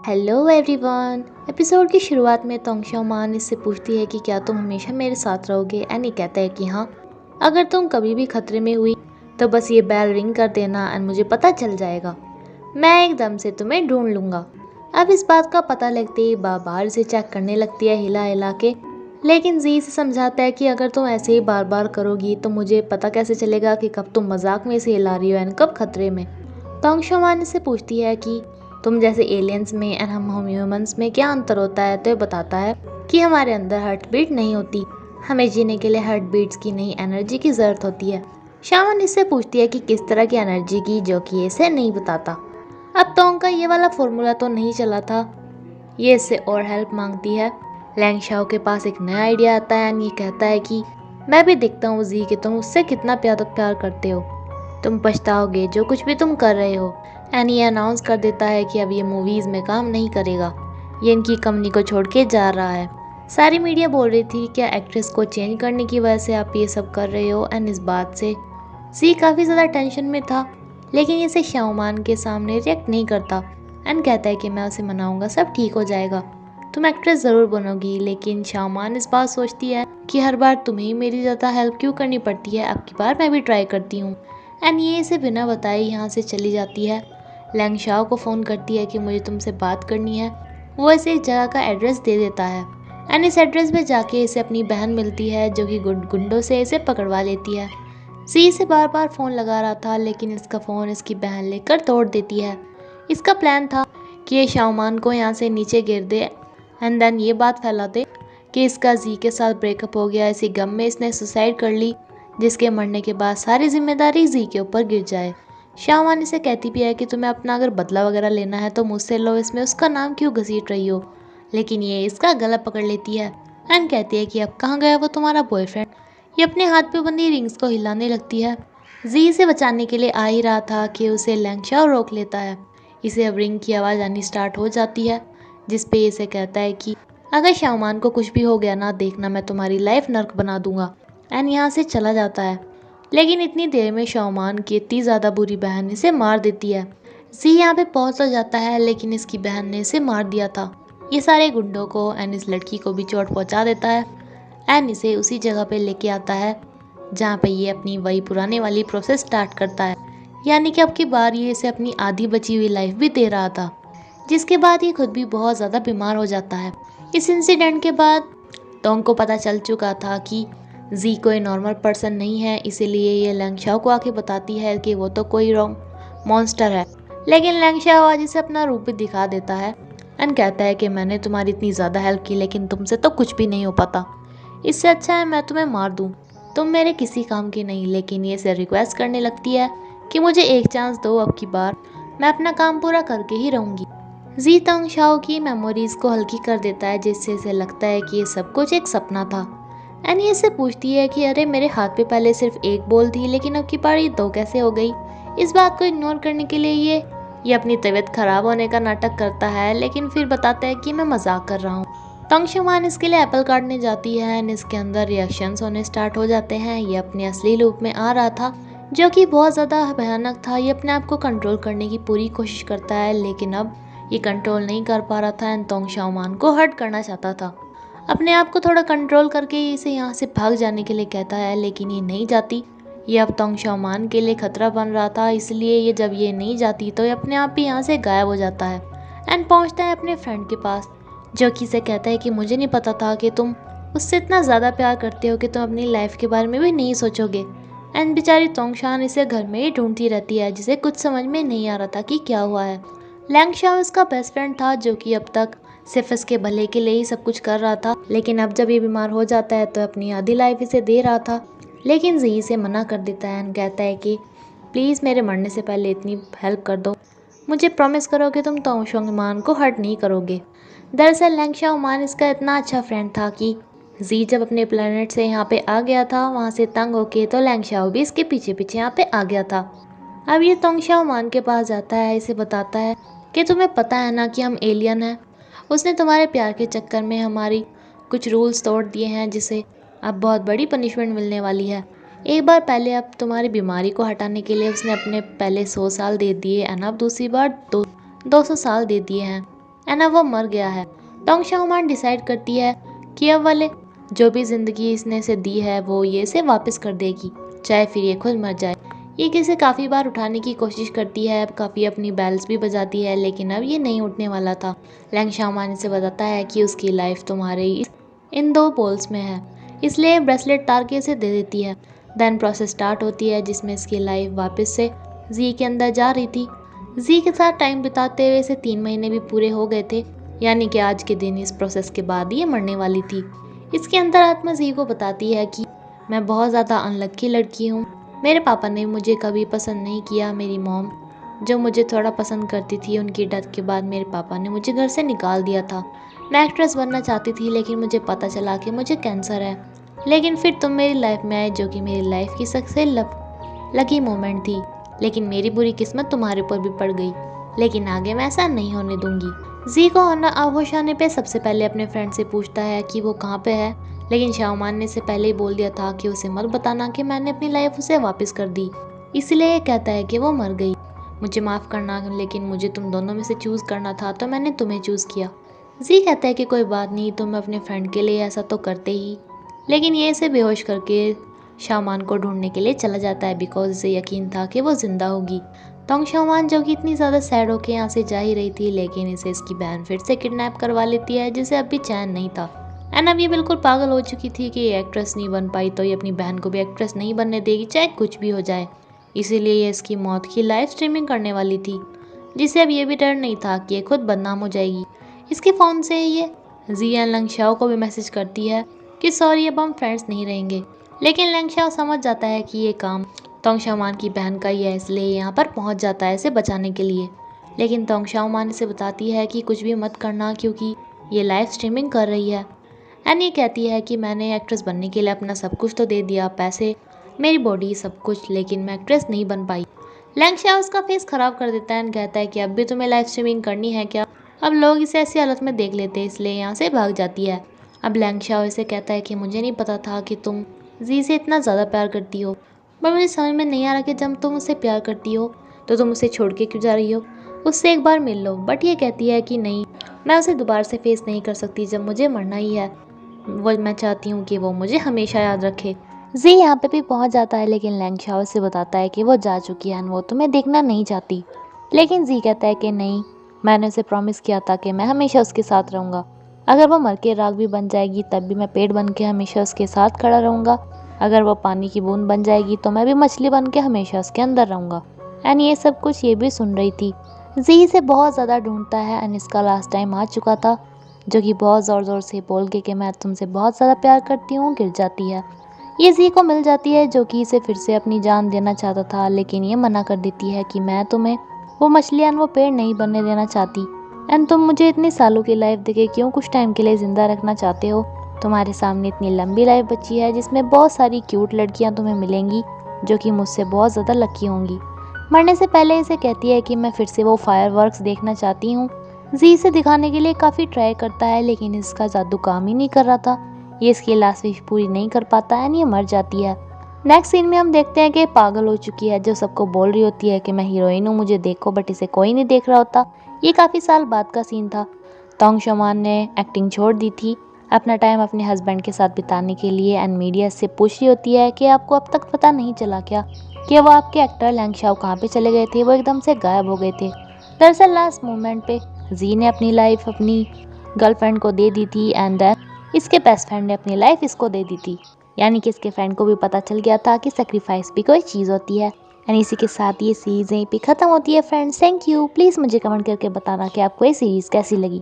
Hello everyone. Episode की शुरुआत में तोंगशो मान इससे पूछती है कि क्या तुम हमेशा मेरे साथ रहोगे। एनी कहता है कि हाँ, अगर तुम कभी भी खतरे में हुई तो बस ये बेल रिंग कर देना एंड मुझे पता चल जाएगा। मैं एकदम से तुम्हें ढूंढ लूँगा। अब इस बात का पता लगते ही बार से चेक करने लगती है हिला हिला के, लेकिन जी से समझाता है कि अगर तुम ऐसे ही बार बार करोगी तो मुझे पता कैसे चलेगा कि कब तुम मजाक में से हिला रही हो एंड कब खतरे में। तोंगशो मान से पूछती है कि तुम जैसे एलियंस में एंड हम ह्यूमंस में क्या अंतर होता है, तो ये बताता है कि हमारे अंदर हार्ट बीट नहीं होती, हमें जीने के लिए हार्ट बीट्स की नई एनर्जी की ज़रूरत होती है। शामन इससे पूछती है कि किस तरह की एनर्जी की, जो कि इसे नहीं बताता। अब तोंग का ये वाला फॉर्मूला तो नहीं चला था, ये इससे और हेल्प मांगती है। लैंग शाओ के पास एक नया आइडिया आता है एंड ये कहता है कि मैं भी देखता हूँ जी कि तुम उससे कितना प्यार करते हो, तुम पछताओगे जो कुछ भी तुम कर रहे हो। एंड ये अनाउंस कर देता है कि अब ये मूवीज़ में काम नहीं करेगा, ये इनकी कंपनी को छोड़ के जा रहा है। सारी मीडिया बोल रही थी क्या एक्ट्रेस को चेंज करने की वजह से आप ये सब कर रहे हो। एंड इस बात से सी काफ़ी ज़्यादा टेंशन में था, लेकिन इसे शाओमान के सामने रिएक्ट नहीं करता एंड कहता है कि मैं उसे मनाऊंगा, सब ठीक हो जाएगा, तुम एक्ट्रेस ज़रूर बनोगी। लेकिन शाओमान इस बात सोचती है कि हर बार तुम्हें ही मेरी ज़्यादा हेल्प क्यों करनी पड़ती है, अब की बार मैं भी ट्राई करती हूँ। एंड ये इसे बिना बताए यहाँ से चली जाती है। लैंग शाओ को फ़ोन करती है कि मुझे तुमसे बात करनी है। वो इसे एक जगह का एड्रेस दे देता है एंड इस एड्रेस पे जाके इसे अपनी बहन मिलती है, जो कि गुंडों से इसे पकड़वा लेती है। सी इसे बार बार फ़ोन लगा रहा था, लेकिन इसका फ़ोन इसकी बहन लेकर तोड़ देती है। इसका प्लान था कि ये शाओमान को यहाँ से नीचे गिर दे एंड देन ये बात फैला दे कि इसका जी के साथ ब्रेकअप हो गया। इसी गम में इसने सुसाइड कर ली, जिसके मरने के बाद सारी जिम्मेदारी जी के ऊपर गिर जाए। शाहवानी से कहती भी है कि तुम्हें अपना अगर बदला वगैरह लेना है तो मुझसे लो, इसमें उसका नाम क्यों घसीट रही हो। लेकिन ये इसका गला पकड़ लेती है एंड कहती है कि अब कहाँ गया वो तुम्हारा बॉयफ्रेंड। ये अपने हाथ पे बंधी रिंग्स को हिलाने लगती है। जी से बचाने के लिए आ ही रहा था कि उसे लैंगशाओ रोक लेता है। इसे अब रिंग की आवाज़ आनी स्टार्ट हो जाती है, जिसपे इसे कहता है कि अगर शाओमान को कुछ भी हो गया ना, देखना मैं तुम्हारी लाइफ नर्क बना दूंगा। एंड यहाँ से चला जाता है। लेकिन इतनी देर में शाओमान की इतनी ज़्यादा बुरी बहन इसे मार देती है। जी यहाँ पे पहुँच तो जाता है, लेकिन इसकी बहन ने इसे मार दिया था। ये सारे गुंडों को एंड इस लड़की को भी चोट पहुँचा देता है एंड इसे उसी जगह पे लेके आता है जहाँ पे ये अपनी वही पुराने वाली प्रोसेस स्टार्ट करता है। यानी कि अब की बार ये इसे अपनी आधी बची हुई लाइफ भी दे रहा था, जिसके बाद ये खुद भी बहुत ज़्यादा बीमार हो जाता है। इस इंसिडेंट के बाद तोंग को पता चल चुका था कि जी कोई नॉर्मल पर्सन नहीं है, इसीलिए ये लैंगशाओ को आके बताती है कि वो तो कोई रॉन्ग मॉन्स्टर है। लेकिन लैंगशाओ आज इसे अपना रूप भी दिखा देता है एंड कहता है कि मैंने तुम्हारी इतनी ज़्यादा हेल्प की, लेकिन तुमसे तो कुछ भी नहीं हो पाता, इससे अच्छा है मैं तुम्हें मार दूँ, तुम मेरे किसी काम की नहीं। लेकिन ये इसे रिक्वेस्ट करने लगती है कि मुझे एक चांस दो, अब की बार मैं अपना काम पूरा करके ही रहूँगी। जी तोंगशाओ की मेमोरीज को हल्की कर देता है, जिससे इसे लगता है कि ये सब कुछ एक सपना था। एंड ये इससे पूछती है कि अरे मेरे हाथ पे पहले सिर्फ एक बॉल थी, लेकिन अब की बार ये दो कैसे हो गई। इस बात को इग्नोर करने के लिए ये अपनी तबीयत खराब होने का नाटक करता है, लेकिन फिर बताता है कि मैं मजाक कर रहा हूँ। तोंगशो मान इसके लिए एप्पल काटने जाती है एंड इसके अंदर रिएक्शंस होने स्टार्ट हो जाते हैं। ये अपने असली रूप में आ रहा था, जो कि बहुत ज़्यादा भयानक था। ये अपने आप को कंट्रोल करने की पूरी कोशिश करता है, लेकिन अब ये कंट्रोल नहीं कर पा रहा था एंड तोंगशो मान को हर्ट करना चाहता था। अपने आप को थोड़ा कंट्रोल करके ये इसे यहाँ से भाग जाने के लिए कहता है, लेकिन ये नहीं जाती। ये अब तोंगशो मान के लिए खतरा बन रहा था, इसलिए ये जब ये नहीं जाती तो ये अपने आप ही यहाँ से गायब हो जाता है एंड पहुँचता है अपने फ्रेंड के पास, जो कि इसे कहता है कि मुझे नहीं पता था कि तुम उससे इतना ज़्यादा प्यार करते हो कि तुम अपनी लाइफ के बारे में भी नहीं सोचोगे। एंड बेचारी तोंगशान इसे घर में ही ढूंढती रहती है, जिसे कुछ समझ में नहीं आ रहा था कि क्या हुआ है। लैंगशाओ इसका बेस्ट फ्रेंड था, जो कि अब तक सिर्फ इसके भले के लिए ही सब कुछ कर रहा था, लेकिन अब जब ये बीमार हो जाता है तो अपनी आधी लाइफ इसे दे रहा था। लेकिन जी इसे मना कर देता है एंड कहता है कि प्लीज़ मेरे मरने से पहले इतनी हेल्प कर दो, मुझे प्रॉमिस करो कि तुम तोंगशो मान को हर्ट नहीं करोगे। दरअसल लैंगशाओ मान इसका इतना अच्छा फ्रेंड था कि जी जब अपने प्लेनेट से यहाँ पे आ गया था वहाँ से तंग होके, तो लैंगशाओ भी इसके पीछे पीछे यहाँ पे आ गया था। अब ये तोंगशाओ मान के पास जाता है, इसे बताता है कि तुम्हें पता है ना कि हम एलियन हैं, उसने तुम्हारे प्यार के चक्कर में हमारी कुछ रूल्स तोड़ दिए हैं, जिसे अब बहुत बड़ी पनिशमेंट मिलने वाली है। एक बार पहले अब तुम्हारी बीमारी को हटाने के लिए उसने अपने पहले 100 साल दे दिए एंड अब दूसरी बार 200 साल दे दिए हैं। एंड अब वो मर गया है। तोंग शाओमान डिसाइड करती है कि अब वाले जो भी जिंदगी इसने इसे दी है वो ये इसे वापस कर देगी, चाहे फिर ये खुद मर जाए। ये किसे काफ़ी बार उठाने की कोशिश करती है, काफ़ी अपनी बेल्स भी बजाती है, लेकिन अब ये नहीं उठने वाला था। लैंग शाओमान इसे बताता है कि उसकी लाइफ तुम्हारे इन 2 पोल्स में है, इसलिए ब्रेसलेट तार के इसे दे देती है। देन प्रोसेस स्टार्ट होती है जिसमें इसकी लाइफ वापस से जी के अंदर जा रही थी। जी के साथ टाइम बिताते हुए इसे 3 महीने भी पूरे हो गए थे, यानी कि आज के दिन इस प्रोसेस के बाद ये मरने वाली थी। इसके अंदर आत्मा जी को बताती है कि मैं बहुत ज़्यादा अनलक्की लड़की हूँ, मेरे पापा ने मुझे कभी पसंद नहीं किया। मेरी मॉम जो मुझे थोड़ा पसंद करती थी, उनकी डेथ के बाद मेरे पापा ने मुझे घर से निकाल दिया था। मैं एक्ट्रेस बनना चाहती थी, लेकिन मुझे पता चला कि मुझे कैंसर है। लेकिन फिर तुम मेरी लाइफ में आए, जो कि मेरी लाइफ की सबसे लकी मोमेंट थी। लेकिन मेरी बुरी किस्मत तुम्हारे ऊपर भी पड़ गई, लेकिन आगे मैं ऐसा नहीं होने दूंगी। जी को आहोश आने पे सबसे पहले अपने फ्रेंड से पूछता है कि वो कहाँ पे है, लेकिन शाओमान ने इसे पहले ही बोल दिया था कि उसे मत बताना कि मैंने अपनी लाइफ उसे वापस कर दी। इसलिए ये कहता है कि वो मर गई। मुझे माफ़ करना, लेकिन मुझे तुम दोनों में से चूज़ करना था तो मैंने तुम्हें चूज़ किया। जी कहता है कि कोई बात नहीं, तुम अपने फ्रेंड के लिए ऐसा तो करते ही। लेकिन ये इसे बेहोश करके शाओमान को ढूंढने के लिए चला जाता है, बिकॉज इसे यकीन था कि वो जिंदा होगी। तोंग शाओमान जो कि इतनी ज़्यादा सैड होके यहाँ से जा ही रही थी, लेकिन इसे इसकी बहन फिर से किडनैप करवा लेती है, जिसे अब भी चैन नहीं था। एंड अब ये बिल्कुल पागल हो चुकी थी कि ये एक्ट्रेस नहीं बन पाई तो ये अपनी बहन को भी एक्ट्रेस नहीं बनने देगी, चाहे कुछ भी हो जाए। इसीलिए ये इसकी मौत की लाइव स्ट्रीमिंग करने वाली थी, जिसे अब ये भी डर नहीं था कि ये खुद बदनाम हो जाएगी। इसके फ़ोन से ये जियान लंगशाओ को भी मैसेज करती है कि सॉरी, अब हम फ्रेंड्स नहीं रहेंगे। लेकिन लंगशाओ समझ जाता है कि ये काम तोंग शाओमान की बहन का ही है, इसलिए यहाँ पर पहुँच जाता है इसे बचाने के लिए। लेकिन तोंग शाओमान इसे बताती है कि कुछ भी मत करना, क्योंकि ये लाइव स्ट्रीमिंग कर रही है। एंड ये कहती है कि मैंने एक्ट्रेस बनने के लिए अपना सब कुछ तो दे दिया, पैसे, मेरी बॉडी, सब कुछ, लेकिन मैं एक्ट्रेस नहीं बन पाई। लैंगशाओ उसका फेस खराब कर देता है एंड कहता है कि अब भी तुम्हें लाइव स्ट्रीमिंग करनी है क्या? अब लोग इसे ऐसी हालत में देख लेते, इसलिए यहाँ से भाग जाती है। अब लैंगशाओ इसे कहता है कि मुझे नहीं पता था कि तुम जी से इतना ज़्यादा प्यार करती हो, पर मुझे समझ में नहीं आ रहा कि जब तुम उससे प्यार करती हो तो तुम उसे छोड़ के क्यों जा रही हो, उससे एक बार मिल लो। बट ये कहती है कि नहीं, मैं उसे दोबारा से फेस नहीं कर सकती, जब मुझे मरना ही है वो मैं चाहती हूँ कि वो मुझे हमेशा याद रखे। जी यहाँ पे भी पहुँच जाता है, लेकिन लैंगशाओ से बताता है कि वो जा चुकी है, वो तुम्हें देखना नहीं चाहती। लेकिन जी कहता है कि नहीं, मैंने उसे प्रॉमिस किया था कि मैं हमेशा उसके साथ रहूँगा। अगर वो मर के राख भी बन जाएगी तब भी मैं पेड़ बन के हमेशा उसके साथ खड़ा रहूँगा। अगर वो पानी की बूंद बन जाएगी तो मैं भी मछली बन के हमेशा उसके अंदर रहूँगा। एंड ये सब कुछ ये भी सुन रही थी। जी इसे बहुत ज़्यादा ढूंढता है एंड इसका लास्ट टाइम आ चुका था, जो कि बहुत ज़ोर ज़ोर से बोल के कि मैं तुमसे बहुत ज़्यादा प्यार करती हूँ गिर जाती है। ये जी को मिल जाती है, जो कि इसे फिर से अपनी जान देना चाहता था, लेकिन ये मना कर देती है कि मैं तुम्हें वो मछलियाँ वो पेड़ नहीं बनने देना चाहती। एंड तुम मुझे इतने सालों की लाइफ देके क्यों कुछ टाइम के लिए ज़िंदा रखना चाहते हो? तुम्हारे सामने इतनी लंबी लाइफ बची है जिसमें बहुत सारी क्यूट लड़कियाँ तुम्हें मिलेंगी, जो कि मुझसे बहुत ज़्यादा लकी होंगी। मरने से पहले इसे कहती है कि मैं फिर से वो फायरवर्क्स देखना चाहती हूँ। जी इसे दिखाने के लिए काफ़ी ट्राई करता है, लेकिन इसका जादू काम ही नहीं कर रहा था। ये इसकी लास्ट विश पूरी नहीं कर पाता है, ये मर जाती है। नेक्स्ट सीन में हम देखते हैं कि पागल हो चुकी है, जो सबको बोल रही होती है कि मैं हीरोइन हूँ, मुझे देखो, बट इसे कोई नहीं देख रहा होता। ये काफ़ी साल बाद का सीन था। तोंग शाओमान ने एक्टिंग छोड़ दी थी अपना टाइम अपने हस्बैंड के साथ बिताने के लिए, एंड मीडिया से पूछ रही होती है कि आपको अब तक पता नहीं चला क्या कि वो आपके एक्टर लैंगशाओ कहाँ पे चले गए थे? वो एकदम से गायब हो गए थे। दरअसल लास्ट मोमेंट पे जी ने अपनी लाइफ अपनी गर्लफ्रेंड को दे दी थी, एंड देन इसके बेस्ट फ्रेंड ने अपनी लाइफ इसको दे दी थी। यानी कि इसके फ्रेंड को भी पता चल गया था कि सेक्रीफाइस भी कोई चीज़ होती है। एंड इसी के साथ ये सीरीज़ यहीं पे ख़त्म होती है फ्रेंड्स। Thank you. प्लीज़ मुझे कमेंट करके बताना कि आपको ये सीरीज़ कैसी लगी।